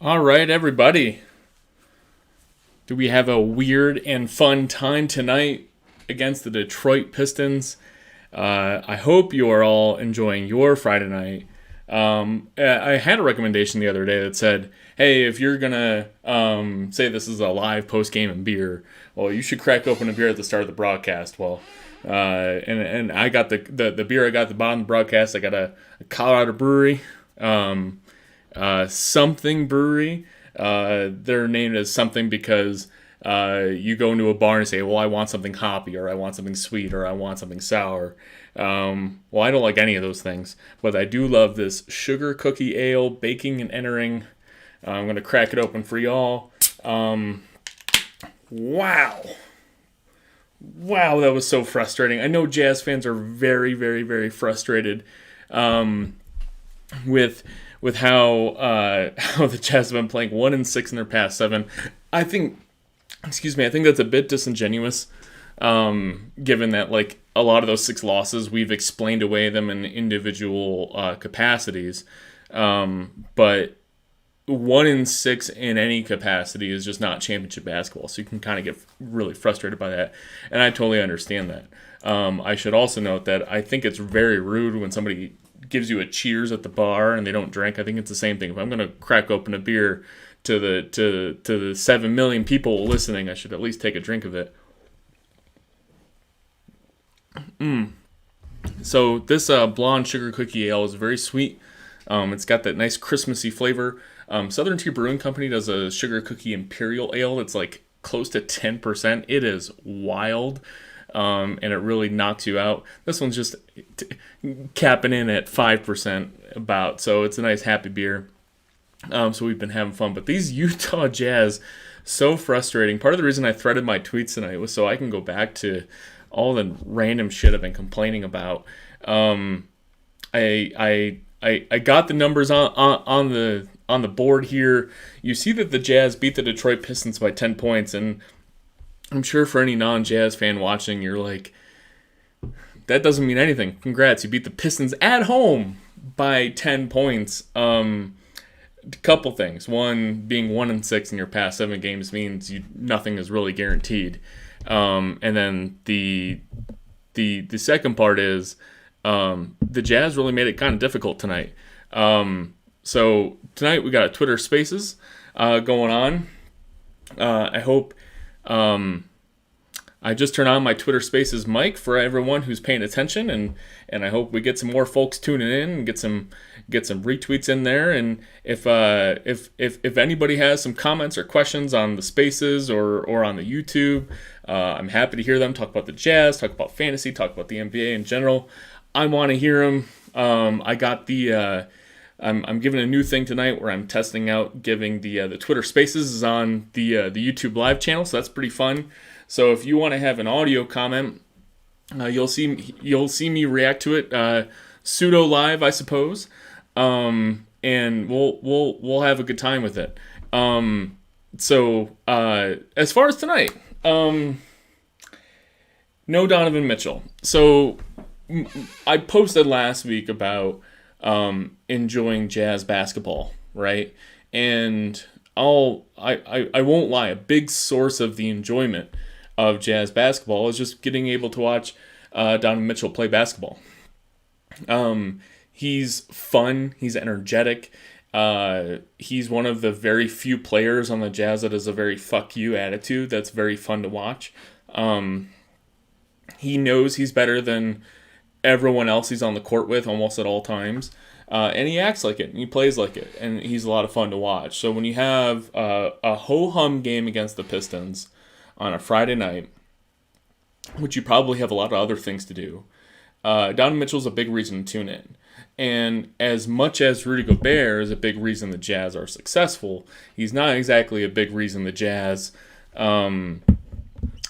All right, everybody. Do we have a weird and fun time tonight against the Detroit Pistons? I hope you are all enjoying your Friday night. I had a recommendation the other day that said, hey, if you're going to say this is a live post-game and beer, well, you should crack open a beer at the start of the broadcast. Well, and I got the beer I got at the bottom of the broadcast. I got a Colorado brewery. Something Brewery. They're named as something because you go into a bar and say, well, I want something hoppy, or I want something sweet, or I want something sour. Well, I don't like any of those things, but I do love this sugar cookie ale, baking and entering. I'm going to crack it open for y'all. Wow, that was so frustrating. I know Jazz fans are very, very, very frustrated with how the Jazz have been playing 1-6 in their past 7. I think that's a bit disingenuous, given that like a lot of those 6 losses we've explained away them in individual capacities, but 1-6 in any capacity is just not championship basketball. So you can kind of get really frustrated by that, and I totally understand that. I should also note that I think it's very rude when somebody gives you a cheers at the bar and they don't drink. I think it's the same thing. If I'm going to crack open a beer to the 7 million people listening, I should at least take a drink of it. So this blonde sugar cookie ale is very sweet. It's got that nice Christmassy flavor. Southern Tea Brewing Company does a sugar cookie imperial ale that's like close to 10%. It is wild. And it really knocks you out. This one's just capping in at 5% about, so it's a nice happy beer. So we've been having fun. But these Utah Jazz, so frustrating. Part of the reason I threaded my tweets tonight was so I can go back to all the random shit I've been complaining about. I got the numbers on the board here. You see that the Jazz beat the Detroit Pistons by 10 points, and I'm sure for any non-Jazz fan watching, you're like, that doesn't mean anything. Congrats, you beat the Pistons at home by 10 points. A couple things. One, being 1-6 in your past 7 games means nothing is really guaranteed. And then the second part is the Jazz really made it kind of difficult tonight. So tonight we got a Twitter Spaces going on. I hope... I just turned on my Twitter Spaces mic for everyone who's paying attention, and I hope we get some more folks tuning in and get some retweets in there. And if anybody has some comments or questions on the Spaces or on the YouTube, I'm happy to hear them. Talk about the Jazz, talk about fantasy, talk about the NBA in general. I want to hear them. I got the I'm giving a new thing tonight where I'm testing out giving the Twitter Spaces is on the YouTube Live channel, so that's pretty fun. So if you want to have an audio comment, you'll see me react to it pseudo live, I suppose, and we'll have a good time with it. So as far as tonight, no Donovan Mitchell. So I posted last week about enjoying Jazz basketball, right? And I won't lie, a big source of the enjoyment of Jazz basketball is just getting able to watch Donovan Mitchell play basketball. He's fun, he's energetic, he's one of the very few players on the Jazz that has a very fuck you attitude that's very fun to watch. He knows he's better than everyone else he's on the court with almost at all times. And he acts like it, and he plays like it, and he's a lot of fun to watch. So when you have a ho-hum game against the Pistons on a Friday night, which you probably have a lot of other things to do, Donovan Mitchell's a big reason to tune in. And as much as Rudy Gobert is a big reason the Jazz are successful, he's not exactly a big reason the Jazz are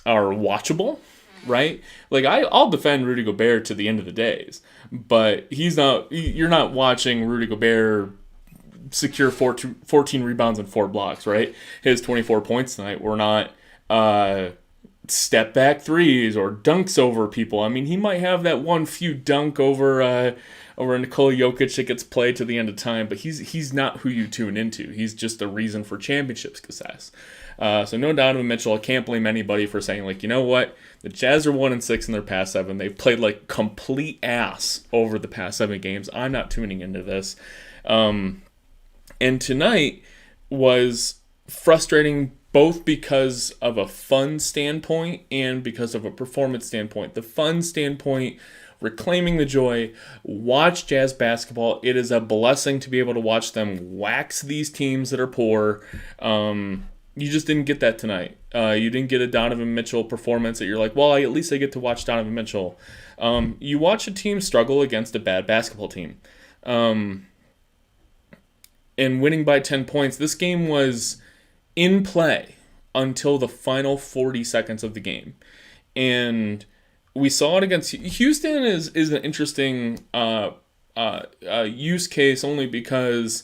watchable. Right? Like, I'll defend Rudy Gobert to the end of the days, but you're not watching Rudy Gobert secure 14 rebounds and 4 blocks, right? His 24 points tonight were not step back threes or dunks over people. I mean, he might have that one few dunk over or a Nikola Jokic that gets played to the end of time, but he's not who you tune into. He's just the reason for championship success. So no Donovan Mitchell. I can't blame anybody for saying, like, you know what? The Jazz are 1-6 in their past 7. They've played like complete ass over the past 7 games. I'm not tuning into this. And tonight was frustrating both because of a fun standpoint and because of a performance standpoint. The fun standpoint, reclaiming the joy, watch Jazz basketball. It is a blessing to be able to watch them wax these teams that are poor. You just didn't get that tonight. You didn't get a Donovan Mitchell performance that you're like, well, at least I get to watch Donovan Mitchell. You watch a team struggle against a bad basketball team. And winning by 10 points, this game was in play until the final 40 seconds of the game. And we saw it against Houston is an interesting use case only because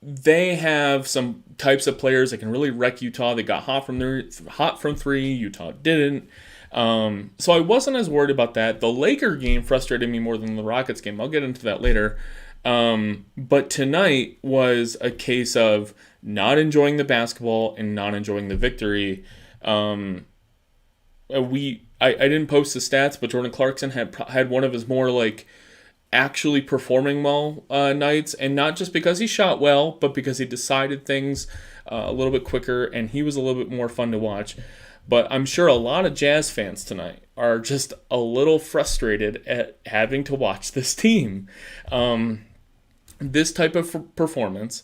they have some types of players that can really wreck Utah. They got hot from three. Utah didn't. So I wasn't as worried about that. The Laker game frustrated me more than the Rockets game. I'll get into that later. But tonight was a case of not enjoying the basketball and not enjoying the victory. I didn't post the stats, but Jordan Clarkson had one of his more like actually performing well nights, and not just because he shot well, but because he decided things a little bit quicker, and he was a little bit more fun to watch. But I'm sure a lot of Jazz fans tonight are just a little frustrated at having to watch this team. This type of performance,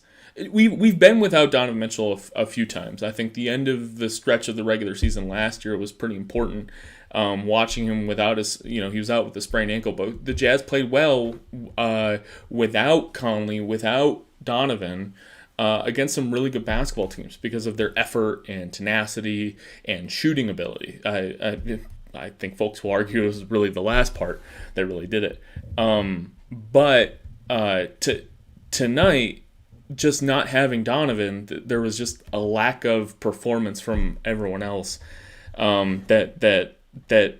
we've been without Donovan Mitchell a few times. I think the end of the stretch of the regular season last year was pretty important. Watching him without he was out with a sprained ankle, but the Jazz played well without Conley, without Donovan, against some really good basketball teams because of their effort and tenacity and shooting ability. I think folks will argue it was really the last part that really did it. But tonight, just not having Donovan, there was just a lack of performance from everyone else that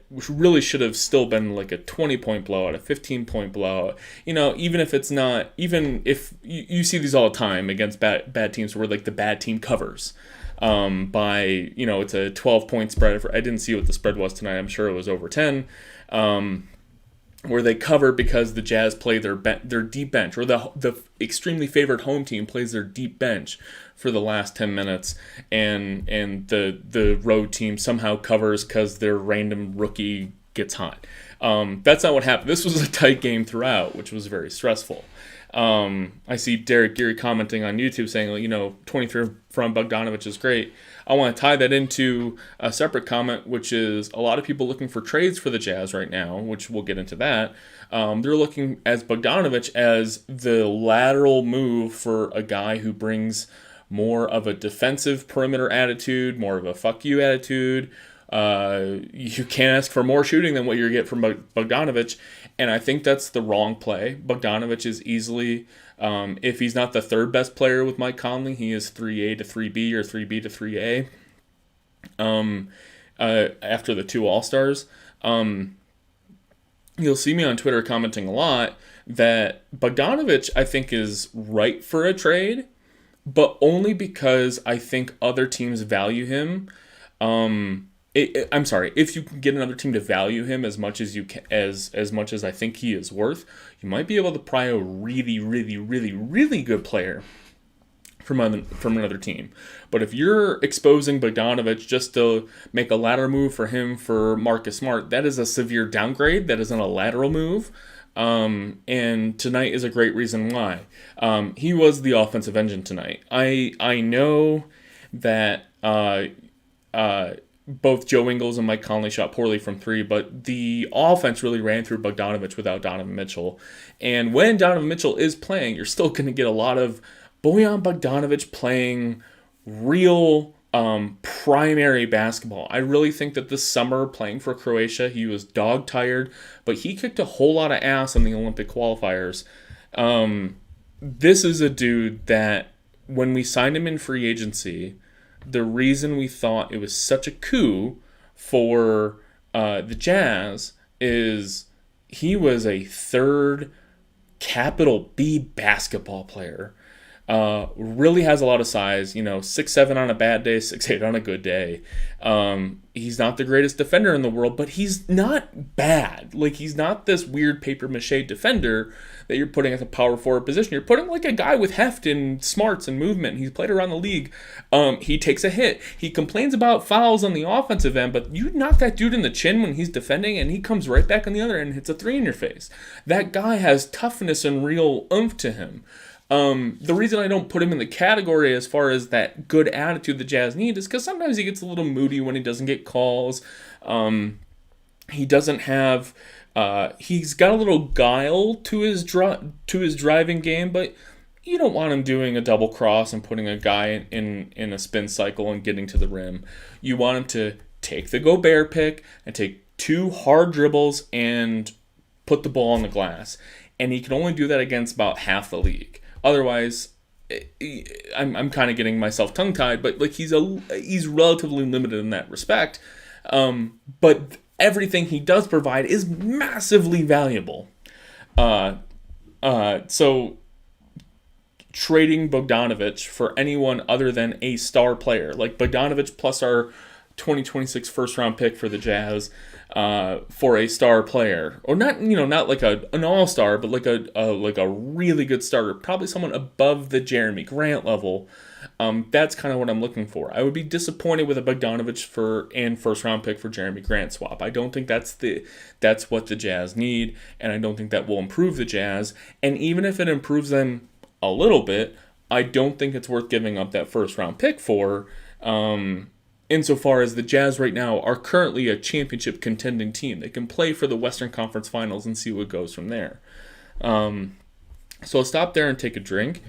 really should have still been like a 20-point blowout, a 15-point blowout. Even if it's not, even if you see these all the time against bad teams where like the bad team covers by, it's a 12-point spread. I didn't see what the spread was tonight. I'm sure it was over 10. Where they cover because the Jazz play their deep bench, or the extremely favored home team plays their deep bench for the last 10 minutes, and the road team somehow covers because their random rookie gets hot. That's not what happened. This was a tight game throughout, which was very stressful. I see Derek Geary commenting on YouTube saying, 23 from Bogdanovich is great. I want to tie that into a separate comment, which is a lot of people looking for trades for the Jazz right now, which we'll get into that. They're looking as Bogdanovich as the lateral move for a guy who brings more of a defensive perimeter attitude, more of a fuck you attitude. You can't ask for more shooting than what you get from Bogdanovich, and I think that's the wrong play. Bogdanovich is easily, if he's not the third best player with Mike Conley, he is 3A to 3B or 3B to 3A after the two All-Stars. You'll see me on Twitter commenting a lot that Bogdanovich, I think, is right for a trade, but only because I think other teams value him. I'm sorry, if you can get another team to value him as much as you can, as much as I think he is worth, you might be able to pry a really, really, really, really good player from another team. But if you're exposing Bogdanovich just to make a lateral move for him for Marcus Smart, that is a severe downgrade. That isn't a lateral move. And tonight is a great reason why. He was the offensive engine tonight. I know that both Joe Ingles and Mike Conley shot poorly from three, but the offense really ran through Bogdanovich without Donovan Mitchell. And when Donovan Mitchell is playing, you're still going to get a lot of Bojan Bogdanovich playing real primary basketball. I really think that this summer playing for Croatia, he was dog tired, but he kicked a whole lot of ass in the Olympic qualifiers. This is a dude that when we signed him in free agency, the reason we thought it was such a coup for the Jazz is he was a third capital B basketball player. Really has a lot of size, 6'7" on a bad day, 6'8" on a good day. He's not the greatest defender in the world, but he's not bad. Like, he's not this weird paper mache defender that you're putting at the power forward position. You're putting like a guy with heft and smarts and movement. He's played around the league. He takes a hit. He complains about fouls on the offensive end, but you knock that dude in the chin when he's defending, and he comes right back on the other end and hits a 3 in your face. That guy has toughness and real oomph to him. The reason I don't put him in the category as far as that good attitude the Jazz need is because sometimes he gets a little moody when he doesn't get calls. He doesn't have, he's got a little guile to his driving game, but you don't want him doing a double cross and putting a guy in a spin cycle and getting to the rim. You want him to take the Gobert pick and take 2 hard dribbles and put the ball on the glass. And he can only do that against about half the league. Otherwise, I'm kind of getting myself tongue-tied, but like he's relatively limited in that respect. But everything he does provide is massively valuable. So trading Bogdanovic for anyone other than a star player, like Bogdanovic plus our 2026 first round pick for the Jazz, for a star player, or not like an all-star, but like a really good starter, probably someone above the Jeremy Grant level. That's kind of what I'm looking for. I would be disappointed with a Bogdanovic and first round pick for Jeremy Grant swap. I don't think that's what the Jazz need, and I don't think that will improve the Jazz. And even if it improves them a little bit, I don't think it's worth giving up that first round pick for. Insofar as the Jazz right now are currently a championship contending team. They can play for the Western Conference Finals and see what goes from there. So I'll stop there and take a drink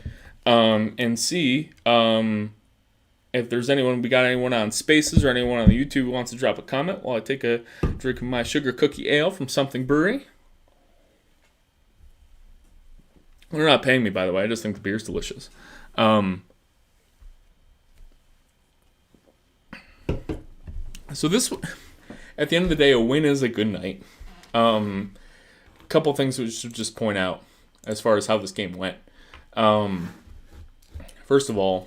and see if there's anyone, we got anyone on Spaces or anyone on YouTube who wants to drop a comment while I take a drink of my sugar cookie ale from Something Brewery. They're not paying me, by the way. I just think the beer's delicious. So this, at the end of the day, a win is a good night. A couple things we should just point out as far as how this game went. First of all,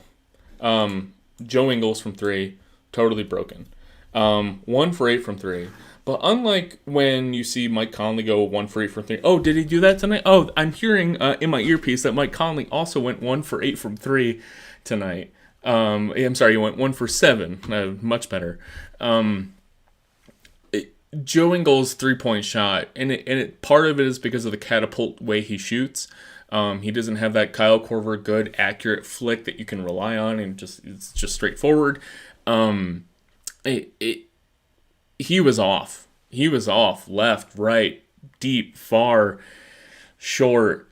Joe Ingles from 3, totally broken. 1 for 8 from 3. But unlike when you see Mike Conley go 1 for 8 from 3, oh, did he do that tonight? Oh, I'm hearing in my earpiece that Mike Conley also went 1 for 8 from 3 tonight. I'm sorry, he went 1 for 7. Much better. Joe Ingles' 3-point shot, and part of it is because of the catapult way he shoots. He doesn't have that Kyle Korver good, accurate flick that you can rely on, and it's just straightforward. He was off. He was off. Left, right, deep, far, short.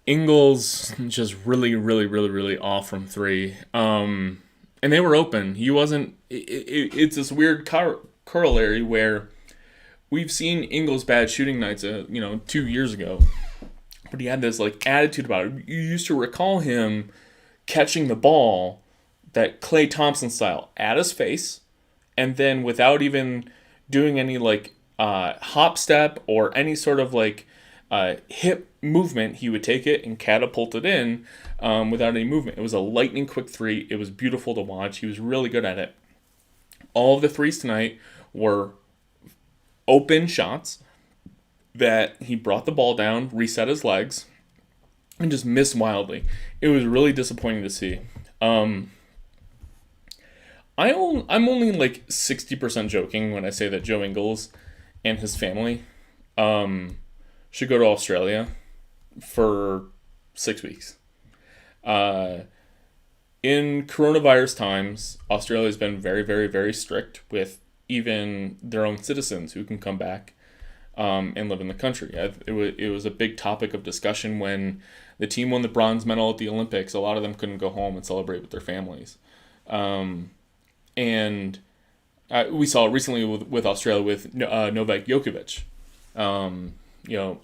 Ingles just really, really, really, really off from 3. And they were open. He wasn't. It's this weird corollary where we've seen Ingles' bad shooting nights, 2 years ago, but he had this like attitude about it. You used to recall him catching the ball, that Klay Thompson style, at his face, and then without even doing any like hop step or any sort of like hip movement, he would take it and catapult it in without any movement. It was a lightning quick 3. It was beautiful to watch. He was really good at it. All of the threes tonight were open shots that he brought the ball down, reset his legs, and just missed wildly. It was really disappointing to see. I'm only like 60% joking when I say that Joe Ingles and his family should go to Australia for 6 weeks. In coronavirus times, Australia's been very, very, very strict with even their own citizens who can come back and live in the country. It was a big topic of discussion when the team won the bronze medal at the Olympics. A lot of them couldn't go home and celebrate with their families. And we saw it recently with Australia with Novak Djokovic.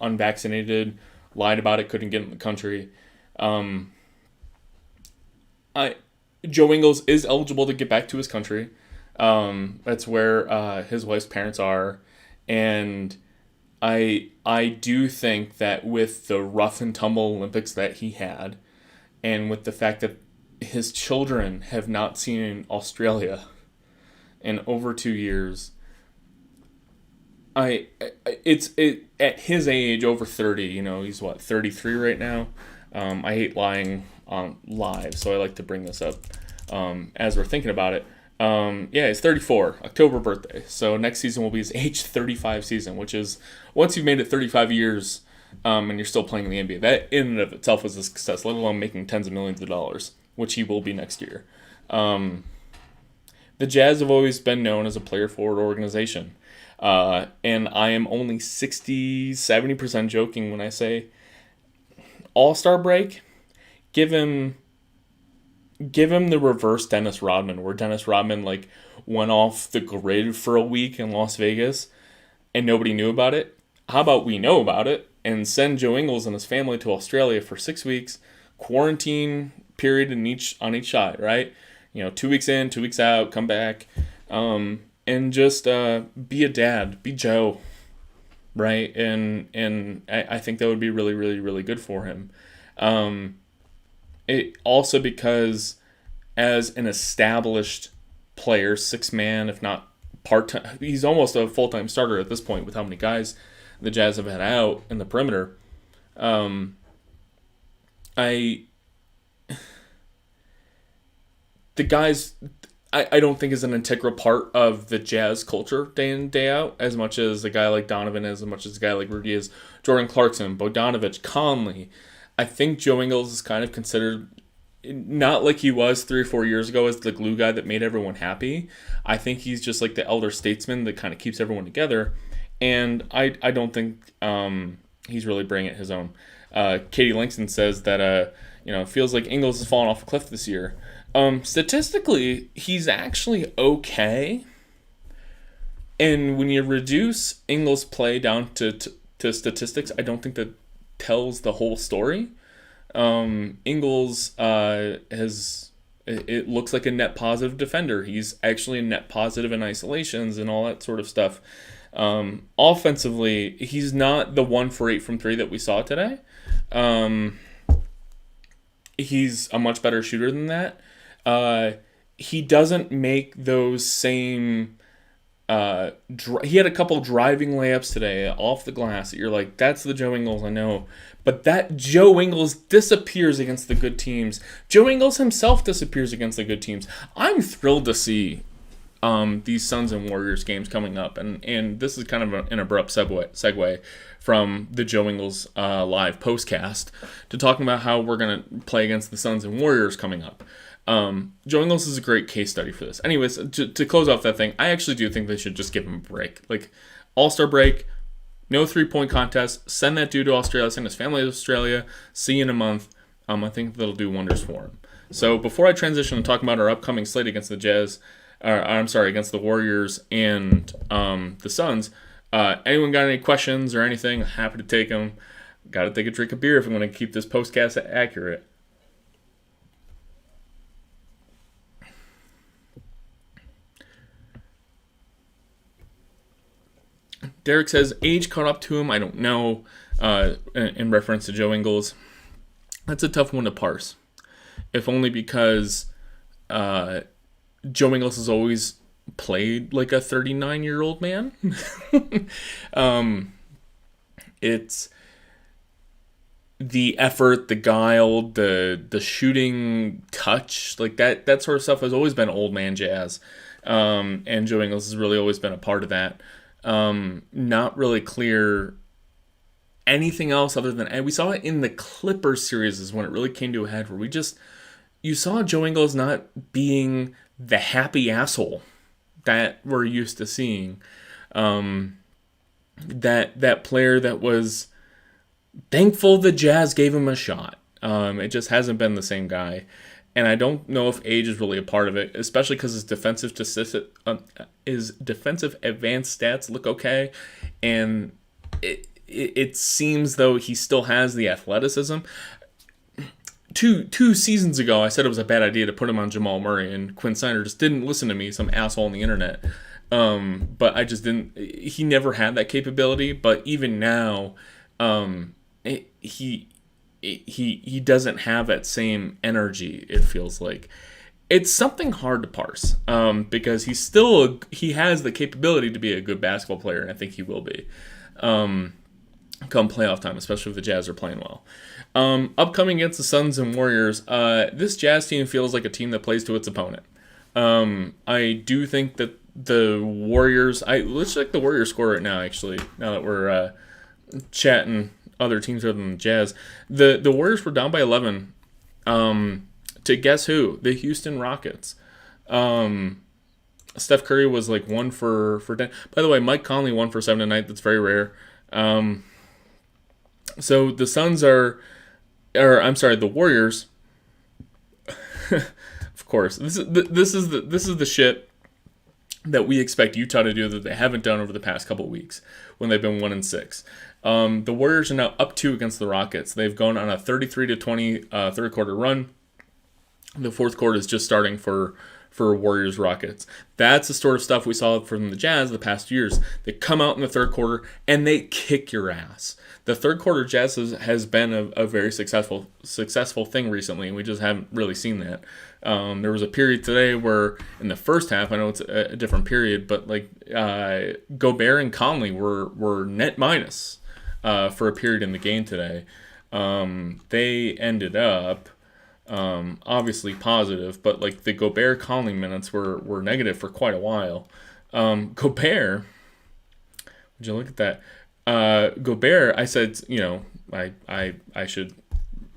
Unvaccinated, lied about it, couldn't get in the country. Joe Ingles is eligible to get back to his country. That's where his wife's parents are. And I do think that with the rough and tumble Olympics that he had, and with the fact that his children have not seen Australia in over 2 years, it's at his age, over 30. He's what, 33 right now. I hate lying on live, so I like to bring this up as we're thinking about it. Yeah, he's 34, October birthday. So next season will be his age 35 season, which is, once you've made it 35 years, and you're still playing in the NBA, that in and of itself is a success, let alone making tens of millions of dollars, which he will be next year. The Jazz have always been known as a player-forward organization. And I am only 60-70% joking when I say All-Star break, give him the reverse Dennis Rodman, where Dennis Rodman went off the grid for a week in Las Vegas and nobody knew about it. How about we know about it and send Joe Ingles and his family to Australia for 6 weeks, quarantine period on each side, right? 2 weeks in, 2 weeks out, come back, and just be a dad, be Joe, right? And I think that would be really, really, really good for him. It also, because as an established player, 6-man, if not part-time, he's almost a full-time starter at this point with how many guys the Jazz have had out in the perimeter. The guys, I don't think is an integral part of the Jazz culture day in, day out, as much as a guy like Donovan is, as much as a guy like Rudy is, Jordan Clarkson, Bogdanovich, Conley. I think Joe Ingles is kind of considered, not like he was 3 or 4 years ago, as the glue guy that made everyone happy. I think he's just like the elder statesman that kind of keeps everyone together, and I don't think he's really bringing it his own. Katie Langston says that it feels like Ingles has fallen off a cliff this year. Statistically, he's actually okay. And when you reduce Ingles' play down to statistics, I don't think that tells the whole story. Ingles it looks like a net positive defender. He's actually a net positive in isolations and all that sort of stuff. Offensively, he's not the 1 for 8 from 3 that we saw today. He's a much better shooter than that. He doesn't make those same. He had a couple driving layups today off the glass that you're like, that's the Joe Ingles I know. But that Joe Ingles disappears against the good teams. Joe Ingles himself disappears against the good teams. I'm thrilled to see these Suns and Warriors games coming up, and this is kind of an abrupt segue from the Joe Ingles live postcast to talking about how we're going to play against the Suns and Warriors coming up. Joe Ingles is a great case study for this. Anyways, to close off that thing, I actually do think they should just give him a break. All-Star break, no 3-point contest, send that dude to Australia, send his family to Australia, see you in a month. I think that'll do wonders for him. So before I transition to talking about our upcoming slate against the Jazz, against the Warriors and the Suns, anyone got any questions or anything? Happy to take them. Got to take a drink of beer if I'm going to keep this postcast accurate. Derek says, age caught up to him. I don't know, in reference to Joe Ingles. That's a tough one to parse. If only because Joe Ingles has always played like a 39-year-old man. It's the effort, the guile, the shooting touch, like that sort of stuff has always been old man Jazz. And Joe Ingles has really always been a part of that. Not really clear anything else other than, and we saw it in the Clippers series is when it really came to a head, where you saw Joe Ingles not being the happy asshole that we're used to seeing. That player that was thankful the Jazz gave him a shot. It just hasn't been the same guy. And I don't know if age is really a part of it, especially because his defensive advanced stats look okay, and it seems though he still has the athleticism. Two seasons ago, I said it was a bad idea to put him on Jamal Murray, and Quinn Snyder just didn't listen to me, some asshole on the internet. But I just didn't. He never had that capability. But even now, he doesn't have that same energy. It feels like it's something hard to parse. Because he has the capability to be a good basketball player, and I think he will be. Come playoff time, especially if the Jazz are playing well. Upcoming against the Suns and Warriors, this Jazz team feels like a team that plays to its opponent. I do think that the Warriors, let's check the Warriors score right now, actually, now that we're chatting other teams other than the Jazz. The Warriors were down by 11 to guess who? The Houston Rockets. Steph Curry was like 1 for 10. By the way, Mike Conley 1 for 7 tonight. That's very rare. So the Suns the Warriors. Of course, this is the shit that we expect Utah to do that they haven't done over the past couple of weeks when they've been 1-6. The Warriors are now up 2 against the Rockets. They've gone on a 33-20 third quarter run. The fourth quarter is just starting for Warriors Rockets. That's the sort of stuff we saw from the Jazz the past years. They come out in the third quarter and they kick your ass. The third quarter Jazz has been a very successful thing recently, and we just haven't really seen that. There was a period today where in the first half, I know it's a different period, but like Gobert and Conley were net minus for a period in the game today. They ended up obviously positive, but like the Gobert Conley minutes were negative for quite a while. Gobert, would you look at that? Gobert, I said, I should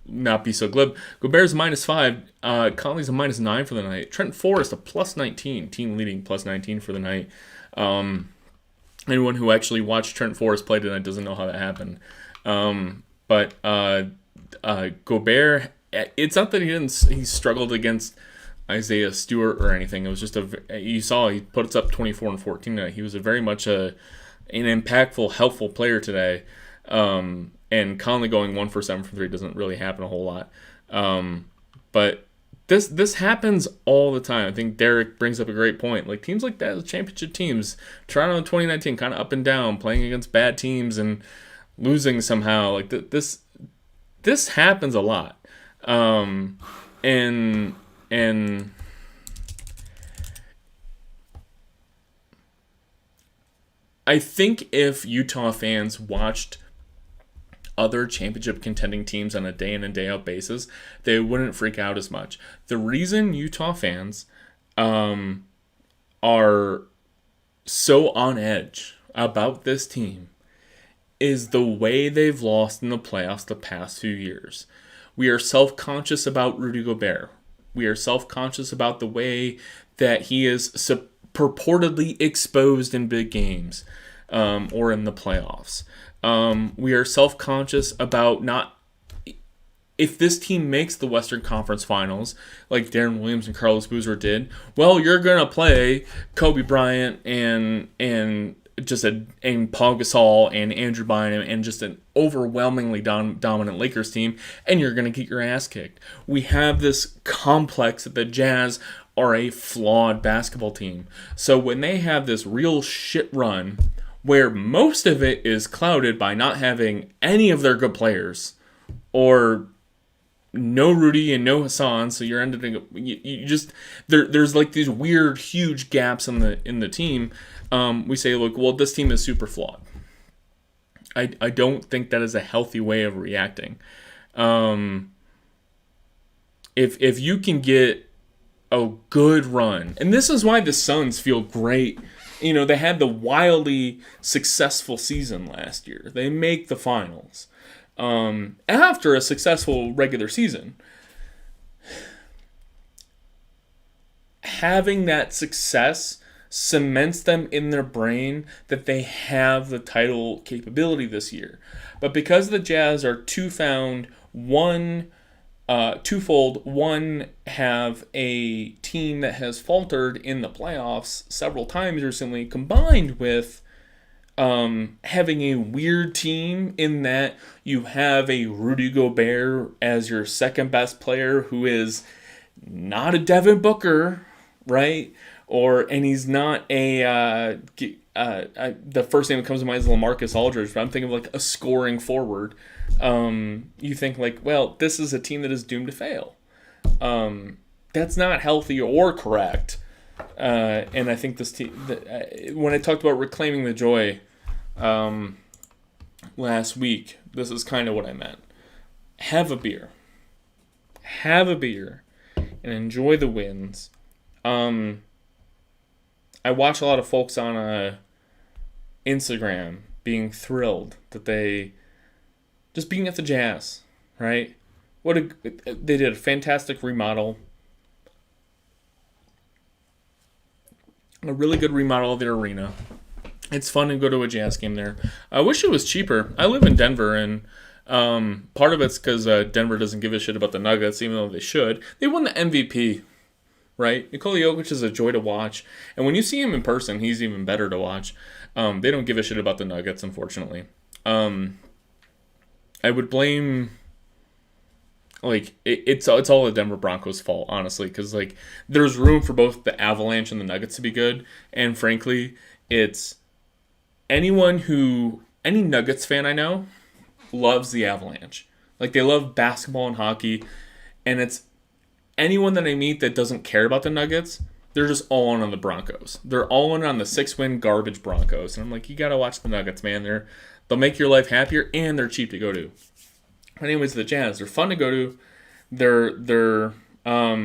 not be so glib. Gobert's -5. Conley's a -9 for the night. Trent Forrest a +19, team leading +19 for the night. Anyone who actually watched Trent Forrest play tonight doesn't know how that happened. But Gobert, it's not that he struggled against Isaiah Stewart or anything. It was just you saw he puts up 24 and 14 tonight. He was very much an impactful, helpful player today. And Conley going 1 for 7 from 3 doesn't really happen a whole lot. But this happens all the time. I think Derek brings up a great point. Like teams like that, championship teams, Toronto in 2019, kind of up and down, playing against bad teams and losing somehow. Like this happens a lot. And I think if Utah fans watched other championship contending teams on a day in and day out basis, they wouldn't freak out as much. The reason Utah fans are so on edge about this team is the way they've lost in the playoffs the past few years. We are self-conscious about Rudy Gobert. We are self-conscious about the way that he is purportedly exposed in big games or in the playoffs. We are self-conscious about if this team makes the Western Conference Finals, like Darren Williams and Carlos Boozer did, well, you're going to play Kobe Bryant and Paul Gasol and Andrew Bynum and just an overwhelmingly dominant Lakers team, and you're going to get your ass kicked. We have this complex that the Jazz are a flawed basketball team. So when they have this real shit run, where most of it is clouded by not having any of their good players, or no Rudy and no Hassan, so you're ending up there's like these weird huge gaps in the team. We say, look, well, this team is super flawed. I don't think that is a healthy way of reacting. If you can get a good run, and this is why the Suns feel great. They had the wildly successful season last year. They make the finals after a successful regular season. Having that success cements them in their brain that they have the title capability this year. But because the Jazz are twofold, one have a team that has faltered in the playoffs several times recently, combined with having a weird team in that you have a Rudy Gobert as your second best player who is not a Devin Booker, right? and he's not the first name that comes to mind is LaMarcus Aldridge, but I'm thinking of like a scoring forward. You think like, well, this is a team that is doomed to fail. That's not healthy or correct. And I think this team, when I talked about reclaiming the joy last week, this is kind of what I meant. Have a beer, and enjoy the wins. I watch a lot of folks on Instagram being thrilled that they just being at the Jazz, right? They did a fantastic remodel. A really good remodel of their arena. It's fun to go to a Jazz game there. I wish it was cheaper. I live in Denver, and part of it's because Denver doesn't give a shit about the Nuggets, even though they should. They won the MVP, right? Nikola Jokic is a joy to watch. And when you see him in person, he's even better to watch. They don't give a shit about the Nuggets, unfortunately. I would blame... Like, it's all the Denver Broncos' fault, honestly, because, like, there's room for both the Avalanche and the Nuggets to be good, and frankly, it's any Nuggets fan I know loves the Avalanche. Like, they love basketball and hockey, and it's anyone that I meet that doesn't care about the Nuggets, they're just all in on the Broncos. They're all in on the 6-win garbage Broncos, and I'm like, you gotta watch the Nuggets, man. They'll make your life happier, and they're cheap to go to. Anyways, the Jazz, they're fun to go to. They're a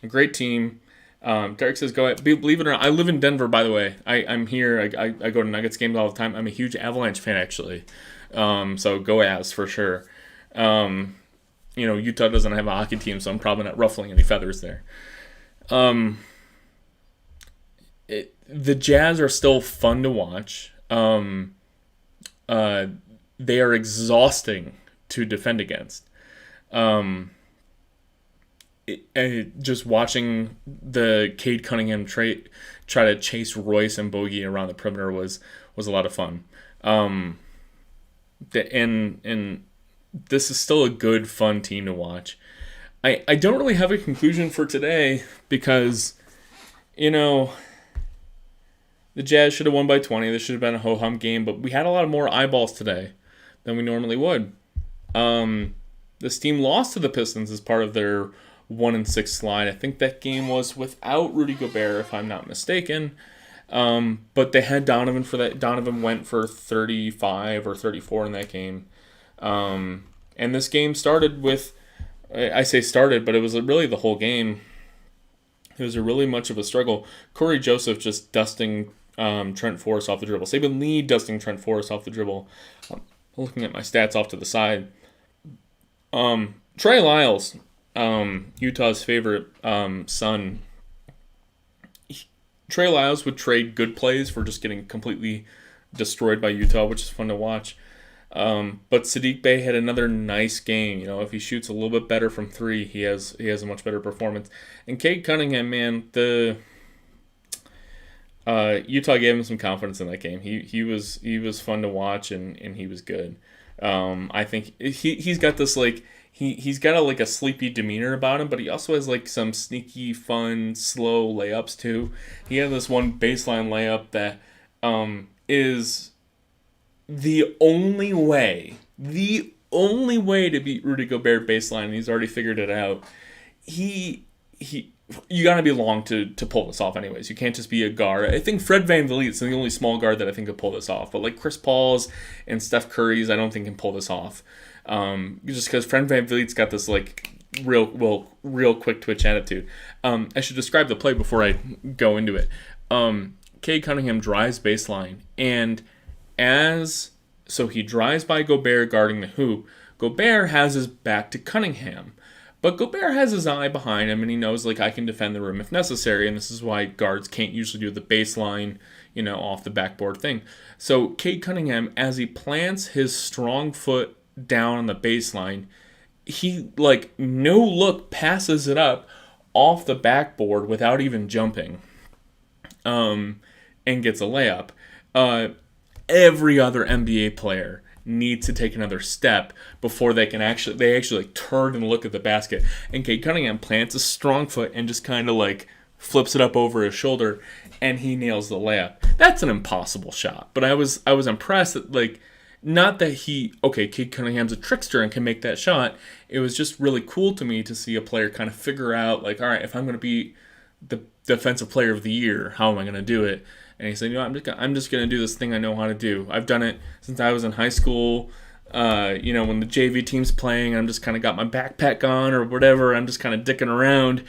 great team. Derek says, go ahead. Believe it or not, I live in Denver, by the way. I'm here. I go to Nuggets games all the time. I'm a huge Avalanche fan, actually. So go Avs for sure. Utah doesn't have a hockey team, so I'm probably not ruffling any feathers there. The Jazz are still fun to watch. They are exhausting to defend against. Just watching the Cade Cunningham try to chase Royce and Bogey around the perimeter was a lot of fun. And this is still a good, fun team to watch. I don't really have a conclusion for today because, the Jazz should have won by 20. This should have been a ho-hum game, but we had a lot of more eyeballs today than we normally would. This team lost to the Pistons as part of their 1-6 slide. I think that game was without Rudy Gobert, if I'm not mistaken. But they had Donovan for that. Donovan went for 35 or 34 in that game. And this game started with, I say started, but it was really the whole game. It was really much of a struggle. Corey Joseph just dusting Trent Forrest off the dribble. Saban Lee dusting Trent Forrest off the dribble. Looking at my stats off to the side. Trey Lyles, Utah's favorite son. Trey Lyles would trade good plays for just getting completely destroyed by Utah, which is fun to watch. But Saddiq Bey had another nice game. If he shoots a little bit better from three, he has a much better performance. And Cade Cunningham, man, Utah gave him some confidence in that game. He was fun to watch and he was good. I think he's got this he's got a sleepy demeanor about him, but he also has some sneaky, fun, slow layups too. He had this one baseline layup that is the only way to beat Rudy Gobert baseline, and he's already figured it out. You gotta be long to pull this off anyways. You can't just be a guard. I think Fred VanVleet's the only small guard that I think could pull this off. But Chris Paul's and Steph Curry's, I don't think can pull this off. Just because Fred VanVleet's got this real quick twitch attitude. I should describe the play before I go into it. Cade Cunningham drives baseline, and so he drives by Gobert guarding the hoop. Gobert has his back to Cunningham. But Gobert has his eye behind him, and he knows, I can defend the rim if necessary, and this is why guards can't usually do the baseline, off the backboard thing. So Cade Cunningham, as he plants his strong foot down on the baseline, he, no look, passes it up off the backboard without even jumping, and gets a layup. Every other NBA player needs to take another step before they actually turn and look at the basket. And Cade Cunningham plants a strong foot and just kind of flips it up over his shoulder, and he nails the layup. That's an impossible shot. But I was impressed that, like, not that Cade Cunningham's a trickster and can make that shot. It was just really cool to me to see a player kind of figure out, like, all right, if I'm going to be the defensive player of the year, how am I going to do it? And he said, I'm just going to do this thing I know how to do. I've done it since I was in high school. When the JV team's playing, I'm just kind of got my backpack on or whatever. I'm just kind of dicking around,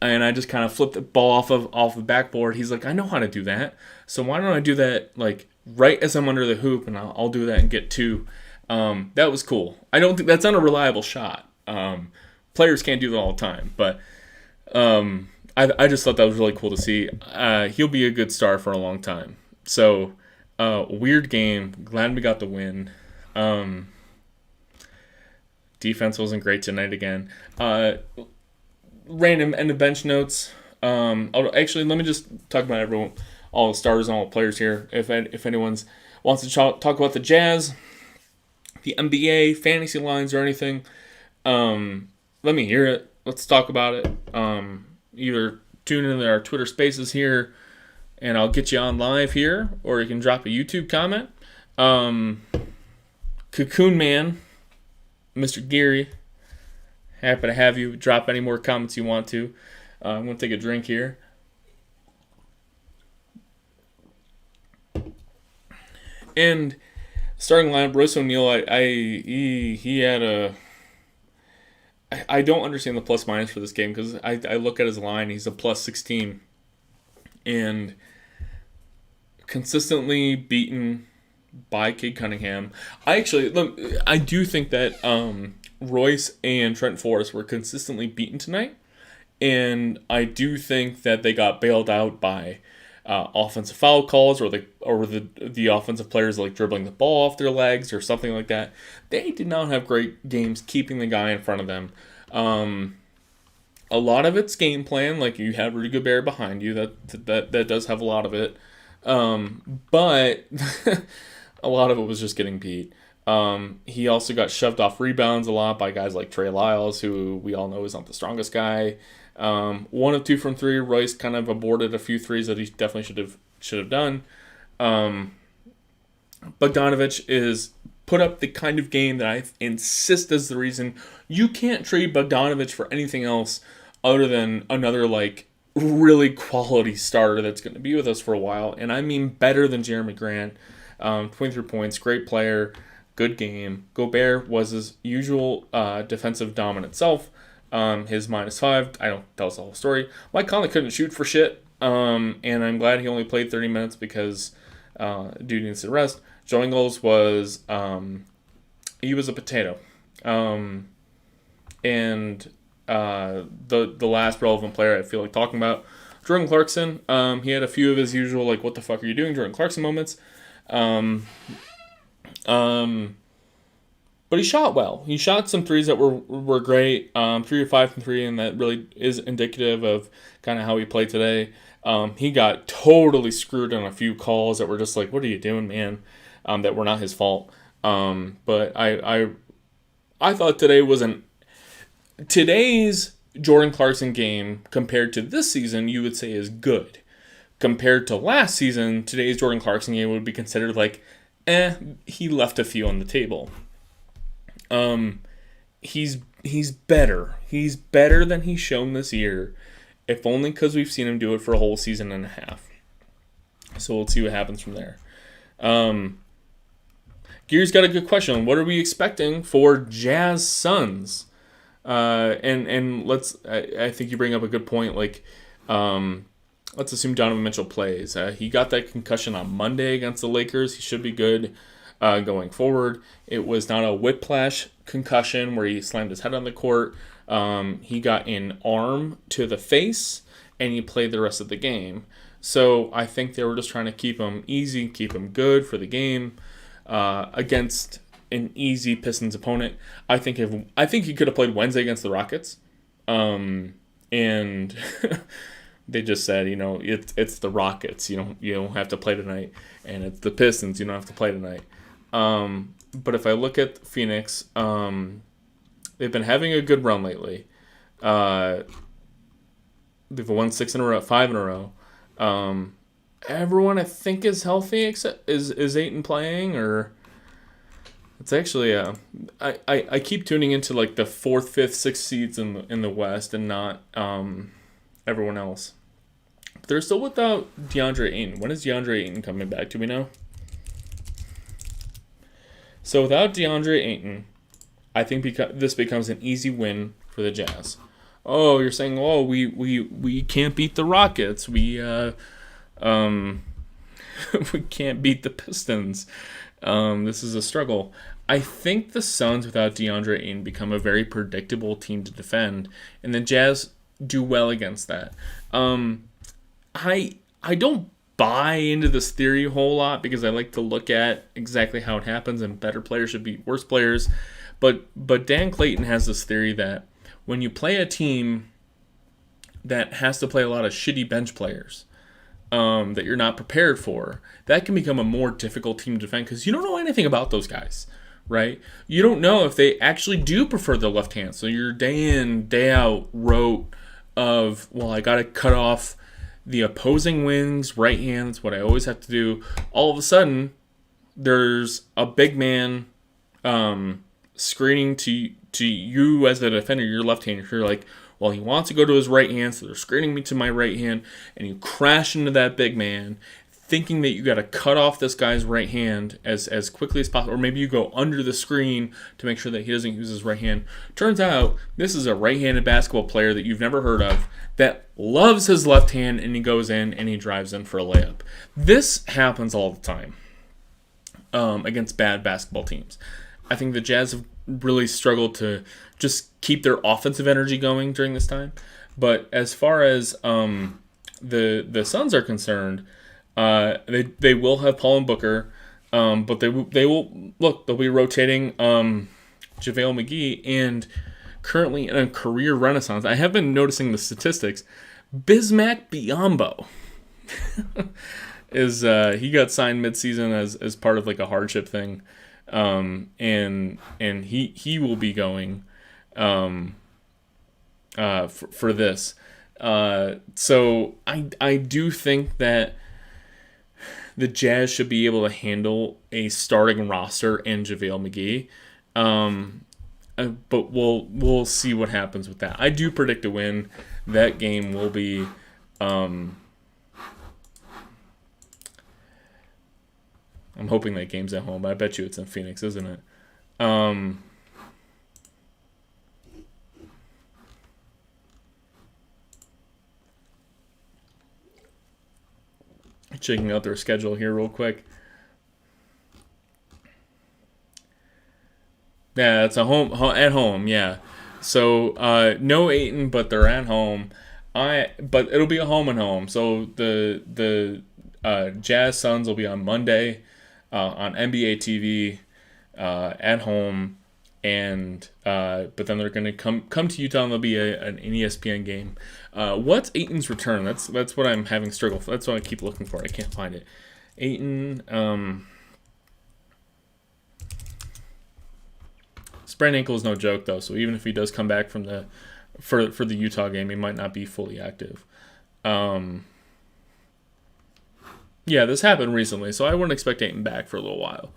and I just kind of flip the ball off the backboard. He's like, I know how to do that. So why don't I do that, like, right as I'm under the hoop, and I'll do that and get two. That was cool. I don't think that's not a reliable shot. Players can't do that all the time, but I just thought that was really cool to see. He'll be a good star for a long time. So, weird game. Glad we got the win. Defense wasn't great tonight again. Random end of bench notes. Actually, let me just talk about everyone, all the stars and all the players here. If anyone wants to talk about the Jazz, the NBA, fantasy lines, or anything, let me hear it. Let's talk about it. Either tune into our Twitter Spaces here, and I'll get you on live here, or you can drop a YouTube comment. Cocoon Man, Mr. Geary, happy to have you. Drop any more comments you want to. I'm going to take a drink here. And starting lineup, Royce O'Neal, he had a... I don't understand the plus minus for this game because I look at his line. He's a plus 16. And consistently beaten by Cade Cunningham. I do think that Royce and Trent Forrest were consistently beaten tonight. And I do think that they got bailed out by offensive foul calls or the offensive players like dribbling the ball off their legs or something like that. They did not have great games keeping the guy in front of them. A lot of it's game plan, like you have Rudy Gobert behind you. That does have a lot of it, but a lot of it was just getting beat. He also got shoved off rebounds a lot by guys like Trey Lyles, who we all know is not the strongest guy. 1 of 2 from 3. Royce kind of aborted a few threes that he definitely should have done. Bogdanovich is put up the kind of game that I insist is the reason you can't trade Bogdanovich for anything else other than another like really quality starter that's going to be with us for a while. And I mean better than Jeremy Grant. 23 points, great player, good game. Gobert was his usual defensive dominant self. His -5, I don't tell us the whole story. Mike Conley couldn't shoot for shit, and I'm glad he only played 30 minutes because dude needs to rest. Joe Ingles was, he was a potato. And the last relevant player I feel like talking about, Jordan Clarkson. He had a few of his usual, like, what the fuck are you doing, Jordan Clarkson moments. But he shot well. He shot some threes that were great. 3 or 5 from 3, and that really is indicative of kind of how he played today. He got totally screwed on a few calls that were just like, what are you doing, man? That were not his fault. But I thought today's Jordan Clarkson game compared to this season, you would say is good. Compared to last season, today's Jordan Clarkson game would be considered like, he left a few on the table. He's better. He's better than he's shown this year, if only because we've seen him do it for a whole season and a half. So we'll see what happens from there. Geary's got a good question. What are we expecting for Jazz Suns? And I think you bring up a good point. Like, let's assume Donovan Mitchell plays. He got that concussion on Monday against the Lakers. He should be good going forward. It was not a whiplash concussion where he slammed his head on the court. He got an arm to the face, and he played the rest of the game. So I think they were just trying to keep him easy, keep him good for the game against an easy Pistons opponent. I think he could have played Wednesday against the Rockets, and they just said, it's the Rockets. You don't have to play tonight, and it's the Pistons. You don't have to play tonight. But if I look at Phoenix, they've been having a good run lately. They've won 6 in a row, 5 in a row. Everyone I think is healthy except is Ayton playing, or it's actually I keep tuning into like the fourth, fifth, sixth seeds in the West and not everyone else. But they're still without DeAndre Ayton. When is DeAndre Ayton coming back? Do we know? So without DeAndre Ayton, I think this becomes an easy win for the Jazz. Oh, you're saying, oh, we can't beat the Rockets. We we can't beat the Pistons. This is a struggle. I think the Suns without DeAndre Ayton become a very predictable team to defend, and the Jazz do well against that. I don't buy into this theory a whole lot because I like to look at exactly how it happens, and better players should beat worse players. But Dan Clayton has this theory that when you play a team that has to play a lot of shitty bench players that you're not prepared for, that can become a more difficult team to defend because you don't know anything about those guys, right? You don't know if they actually do prefer the left hand. So you're day in, day out rote of, well, I got to cut off the opposing wing's right hand. That's what I always have to do. All of a sudden, there's a big man screening to you as the defender, your left hand. You're like, well, he wants to go to his right hand, so they're screening me to my right hand, and you crash into that big man, thinking that you got to cut off this guy's right hand as quickly as possible, or maybe you go under the screen to make sure that he doesn't use his right hand. Turns out this is a right-handed basketball player that you've never heard of that loves his left hand, and he goes in and he drives in for a layup. This happens all the time against bad basketball teams. I think the Jazz have really struggled to just keep their offensive energy going during this time. But as far as the Suns are concerned, they will have Paul and Booker, but they will look. They'll be rotating JaVale McGee, and currently in a career renaissance. I have been noticing the statistics. Bismack Biyombo is he got signed midseason as part of like a hardship thing. And he will be going for this. So I do think that the Jazz should be able to handle a starting roster and JaVale McGee. But we'll see what happens with that. I do predict a win. That game will be I'm hoping that game's at home. I bet you it's in Phoenix, isn't it? Checking out their schedule here real quick. Yeah, it's a at home. Yeah, so no Ayton, but they're at home. But it'll be a home and home. So the Jazz Suns will be on Monday. On NBA TV at home, and but then they're going to come to Utah, and there'll be an ESPN game. What's Ayton's return? That's what I'm having struggle for. That's what I keep looking for. I can't find it. Ayton sprained ankle is no joke though. So even if he does come back from for the Utah game, he might not be fully active. Yeah, this happened recently, so I wouldn't expect Ayton back for a little while.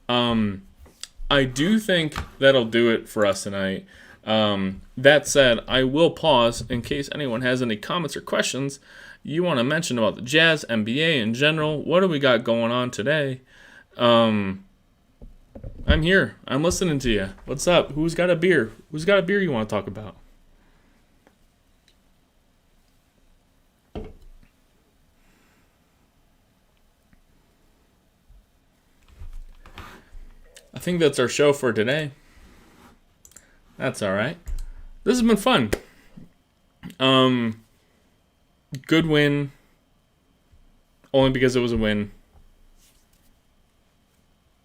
I do think that'll do it for us tonight. That said, I will pause in case anyone has any comments or questions you want to mention about the Jazz, NBA in general. What do we got going on today? I'm here. I'm listening to you. What's up? Who's got a beer? Who's got a beer you want to talk about? I think that's our show for today. That's all right. This has been fun. Good win. Only because it was a win.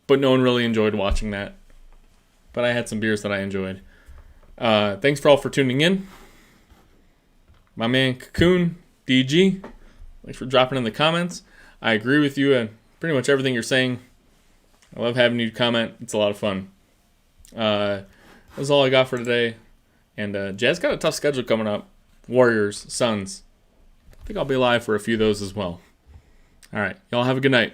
But no one really enjoyed watching that. But I had some beers that I enjoyed. Thanks for all for tuning in. My man Cocoon, DG. Thanks for dropping in the comments. I agree with you on pretty much everything you're saying. I love having you comment. It's a lot of fun. That's all I got for today. And Jazz got a tough schedule coming up. Warriors, Suns, I think I'll be live for a few of those as well. All right. Y'all have a good night.